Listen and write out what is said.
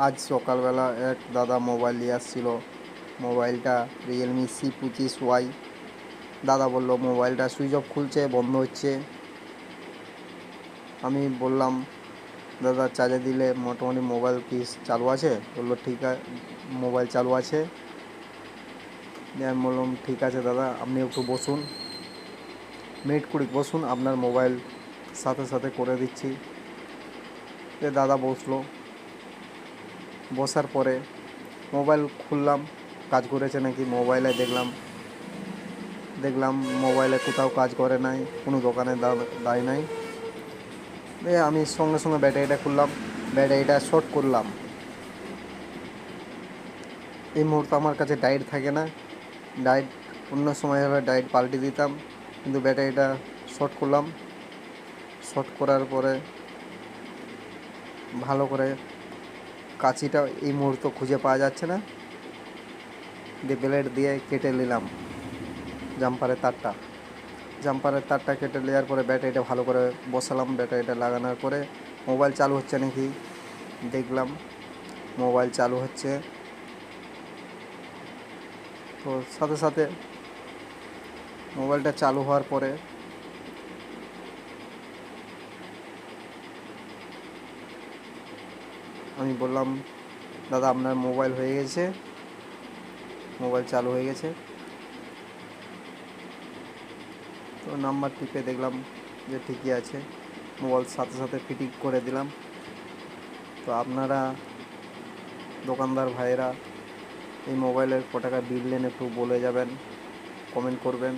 আজ সকালবেলা এক দাদা মোবাইল নিয়ে আসছিল। মোবাইলটা Realme C25Y। দাদা বলল মোবাইলটা সুইচ অফ খুলছে, বন্ধ হচ্ছে। আমি বললাম দাদা চার্জে দিলে মোটামুটি মোবাইল কি চালু আছে? বললো ঠিক আছে, মোবাইল চালু আছে। আমি বললাম ঠিক আছে দাদা, আপনি একটু বসুন, মিনিট 20 বসুন, আপনার মোবাইল সাথে সাথে করে দিচ্ছি। দাদা বসলো। বসার পরে মোবাইল খুললাম, কাজ করেছে নাকি মোবাইলে দেখলাম মোবাইলে কোথাও কাজ করে নাই, কোনো দোকানে দায় নাই। আমি সঙ্গে সঙ্গে ব্যাটারিটা খুললাম, ব্যাটারিটা শর্ট করলাম। এই মুহূর্তে আমার কাছে ডায়েট থাকে না, ডায়েট অন্য সময় হলে ডায়েট পাল্টে দিতাম, কিন্তু ব্যাটারিটা শর্ট করলাম। শর্ট করার পরে ভালো করে কাঁচিটা এই মুহূর্তে খুঁজে পাওয়া যাচ্ছে না, দিয়ে ব্লেড দিয়ে কেটে নিলাম জাম্পারের তারটা কেটে নেওয়ার পরে ব্যাটারিটা ভালো করে বসালাম। ব্যাটারিটা লাগানোর পরে মোবাইল চালু হচ্ছে নাকি দেখলাম, মোবাইল চালু হচ্ছে। তো সাথে সাথে মোবাইলটা চালু হওয়ার পরে আমি বললাম দাদা আপনার মোবাইল হয়ে গেছে, মোবাইল চালু হয়ে গেছে। তো নাম্বার টিপে দেখলাম যে ঠিকই আছে, মোবাইল সাথে সাথে ফিটিং করে দিলাম। তো আপনারা দোকানদার ভাইয়েরা এই মোবাইলের ক টাকা বিল নেন একটু বলে যাবেন, কমেন্ট করবেন।